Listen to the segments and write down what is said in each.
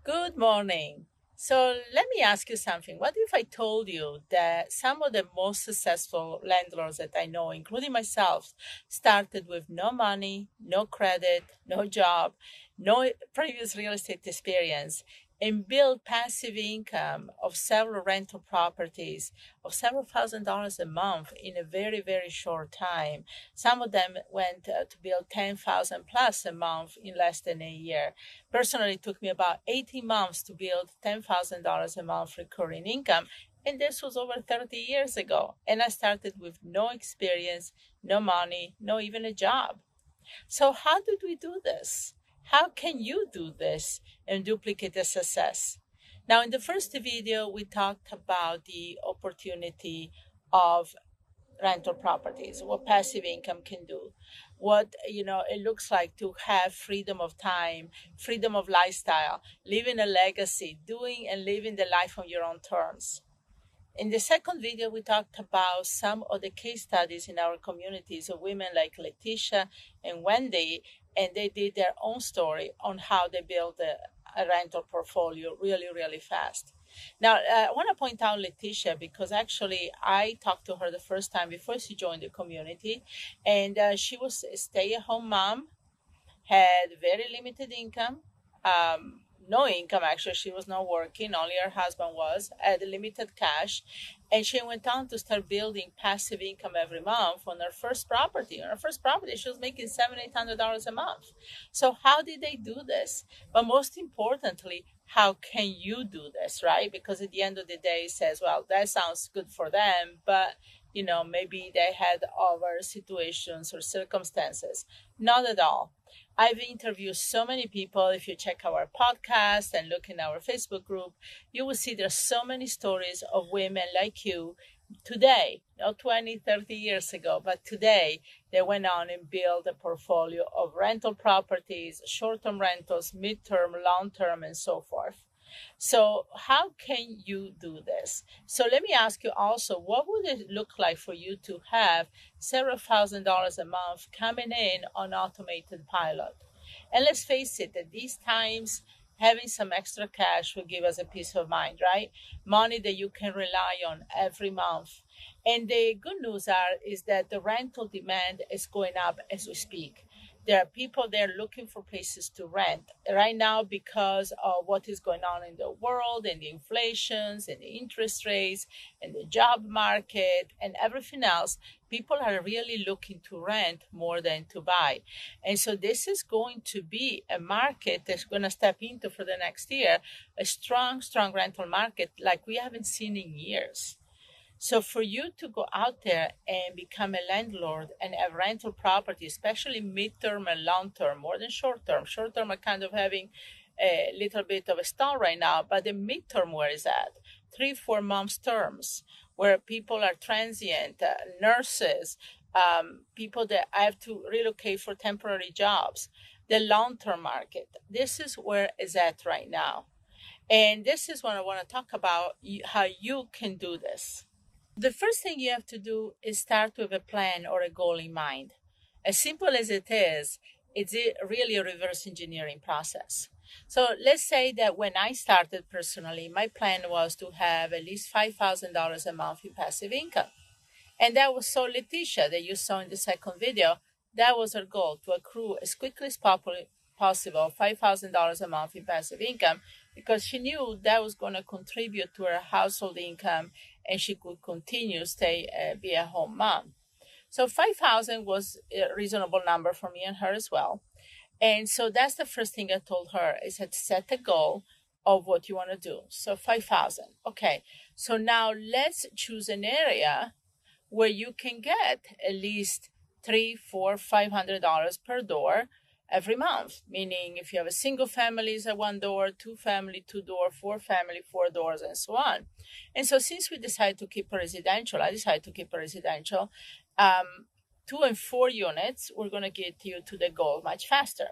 Good morning. So let me ask you something. What if I told you that some of the most successful landlords that I know, including myself, started with no money, no credit, no job, no previous real estate experience, and built passive income of several rental properties of several $1,000s a month in a very, very short time? Some of them went to build 10,000 plus a month in less than a year. Personally, it took me about 18 months to build $10,000 a month recurring income. And this was over 30 years ago. And I started with no experience, no money, no even a job. So, how did we do this? How can you do this and duplicate the success? Now, in the first video, we talked about the opportunity of rental properties, what passive income can do, what it looks like to have freedom of time, freedom of lifestyle, living a legacy, doing and living the life on your own terms. In the second video, we talked about some of the case studies in our communities of women like Leticia and Wendy, and they did their own story on how they built a rental portfolio really, really fast. Now, I want to point out Leticia because actually I talked to her the first time before she joined the community, and she was a stay-at-home mom, had very limited income, no income actually. She was not working, only her husband was, had limited cash, and she went on to start building passive income every month on her first property. On her first property, she was making $700-800 a month. So how did they do this? But most importantly, how can you do this, right? Because at the end of the day, it says, well, that sounds good for them, but maybe they had other situations or circumstances. Not at all. I've interviewed so many people. If you check our podcast and look in our Facebook group, you will see there's so many stories of women like you today, not 20, 30 years ago, but today they went on and built a portfolio of rental properties, short-term rentals, mid-term, long-term, and so forth. So how can you do this? So let me ask you also, what would it look like for you to have several $1,000s a month coming in on automated pilot? And let's face it, at these times, having some extra cash will give us a peace of mind, right? Money that you can rely on every month. And the good news is that the rental demand is going up as we speak. There are people there looking for places to rent right now because of what is going on in the world and the inflations and the interest rates and the job market and everything else. People are really looking to rent more than to buy. And so this is going to be a market that's going to step into for the next year, a strong, strong rental market like we haven't seen in years. So for you to go out there and become a landlord and have rental property, especially mid-term and long-term, more than short-term. Short-term are kind of having a little bit of a stall right now, but the mid-term where is that? 3-4 months terms where people are transient, nurses, people that have to relocate for temporary jobs. The long-term market, this is where it's at right now. And this is what I want to talk about, how you can do this. The first thing you have to do is start with a plan or a goal in mind. As simple as it is, it's really a reverse engineering process. So let's say that when I started personally, my plan was to have at least $5,000 a month in passive income. And that was so Leticia that you saw in the second video. That was her goal, to accrue as quickly as possible $5,000 a month in passive income, because she knew that was going to contribute to her household income and she could continue stay be a home mom. So 5,000 was a reasonable number for me and her as well. And so that's the first thing I told her is to set a goal of what you want to do. So 5,000. Okay. So now let's choose an area where you can get at least $300, $400, $500 per door every month. Meaning if you have a single family, is at one door, two family, two door, four family, four doors, and so on. And so since we decided to keep a residential, I decided to keep a residential, 2 and 4 units, we're going to get you to the goal much faster.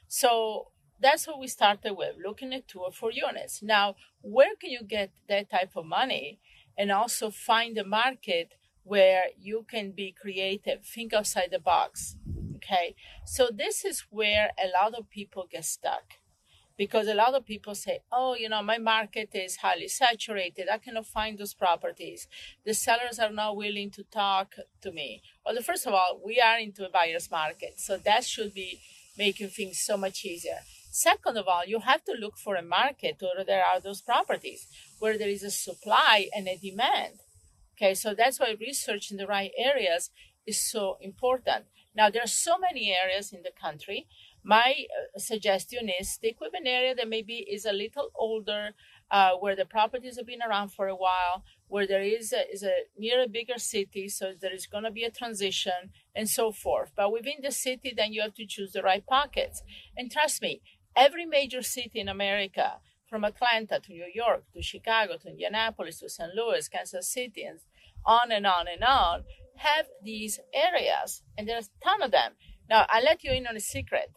So that's what we started with, looking at 2 or 4 units. Now, where can you get that type of money and also find a market where you can be creative, think outside the box? Okay, so this is where a lot of people get stuck. because a lot of people say, oh, my market is highly saturated. I cannot find those properties. The sellers are not willing to talk to me. Well, first of all, we are into a buyer's market, so that should be making things so much easier. Second of all, you have to look for a market where there are those properties, where there is a supply and a demand. Okay, so that's why research in the right areas is so important. Now, there are so many areas in the country. My suggestion is stick with an area that maybe is a little older, where the properties have been around for a while, where there is a near a bigger city, so there is going to be a transition and so forth. But within the city, then you have to choose the right pockets. And trust me, every major city in America, from Atlanta to New York to Chicago to Indianapolis to St. Louis, Kansas City, and on and on and on, have these areas, and there's a ton of them. Now, I'll let you in on a secret.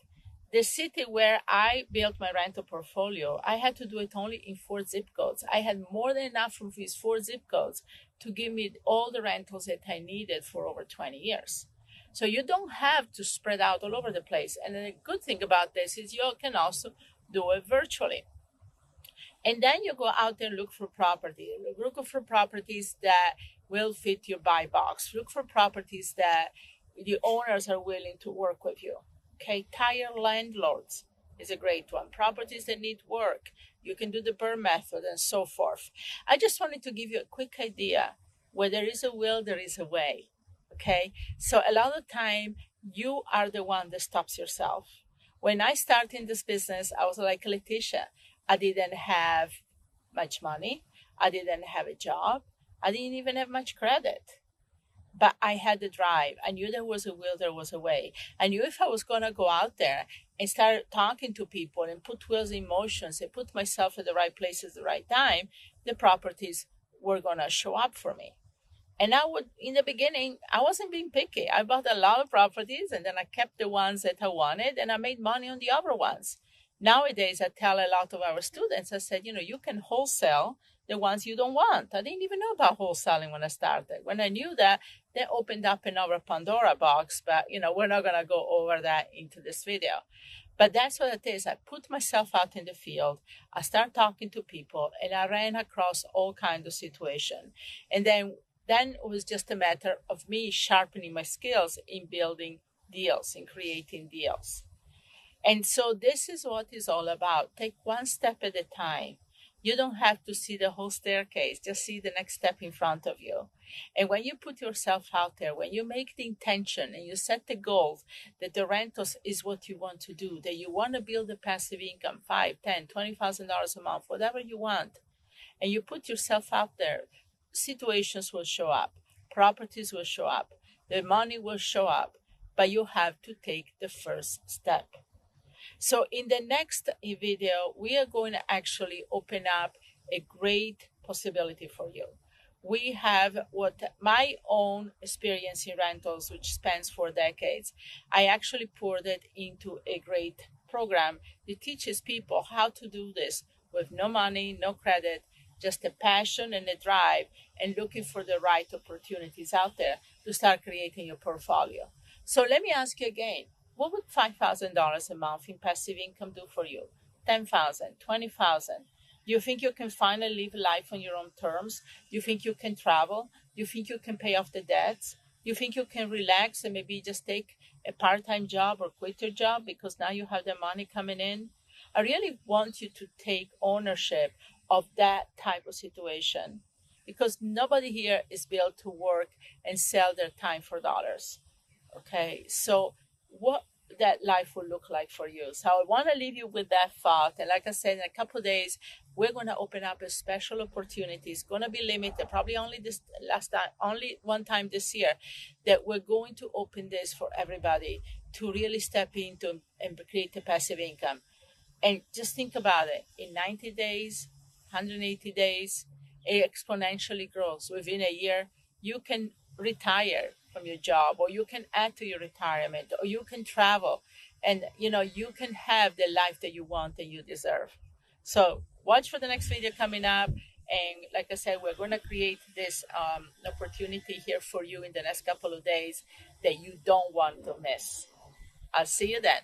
The city where I built my rental portfolio, I had to do it only in 4 zip codes. I had more than enough from these 4 zip codes to give me all the rentals that I needed for over 20 years. So you don't have to spread out all over the place. And the good thing about this is you can also do it virtually. And then you go out there and look for property. Look for properties that will fit your buy box. Look for properties that the owners are willing to work with you. Okay, tire landlords is a great one. Properties that need work. You can do the burn method and so forth. I just wanted to give you a quick idea. Where there is a will, there is a way. Okay, so a lot of time you are the one that stops yourself. When I started in this business, I was like Leticia. I didn't have much money. I didn't have a job. I didn't even have much credit. But I had the drive. I knew there was a will, there was a way. I knew if I was going to go out there and start talking to people and put wheels in motion and put myself at the right place at the right time, the properties were going to show up for me. And in the beginning, I wasn't being picky. I bought a lot of properties and then I kept the ones that I wanted and I made money on the other ones. Nowadays, I tell a lot of our students, I said, you can wholesale the ones you don't want. I didn't even know about wholesaling when I started. When I knew that, they opened up another Pandora box, but, we're not going to go over that into this video. But that's what it is. I put myself out in the field. I start talking to people and I ran across all kinds of situations. And then it was just a matter of me sharpening my skills in building deals, in creating deals. And so this is what it's all about. Take one step at a time. You don't have to see the whole staircase. Just see the next step in front of you. And when you put yourself out there, when you make the intention and you set the goals that the rentals is what you want to do, that you want to build a passive income, $5,000, $10,000, $20,000 a month, whatever you want, and you put yourself out there, situations will show up, properties will show up, the money will show up, but you have to take the first step. So in the next video, we are going to actually open up a great possibility for you. We have what my own experience in rentals, which spans 4 decades. I actually poured it into a great program that teaches people how to do this with no money, no credit, just a passion and a drive, and looking for the right opportunities out there to start creating your portfolio. So let me ask you again, what would $5,000 a month in passive income do for you? 10,000, 20,000. Do you think you can finally live life on your own terms? Do you think you can travel? Do you think you can pay off the debts? Do you think you can relax and maybe just take a part-time job or quit your job because now you have the money coming in? I really want you to take ownership of that type of situation, because nobody here is built to work and sell their time for dollars. Okay, so what that life will look like for you. So I want to leave you with that thought. And like I said, in a couple of days, we're going to open up a special opportunity. It's going to be limited, probably only this last time, only one time this year, that we're going to open this for everybody to really step into and create a passive income. And just think about it. In 90 days, 180 days, it exponentially grows. Within a year, you can retire from your job, or you can add to your retirement, or you can travel, and you can have the life that you want and you deserve. So watch for the next video coming up. And like I said, we're going to create this opportunity here for you in the next couple of days that you don't want to miss. I'll see you then.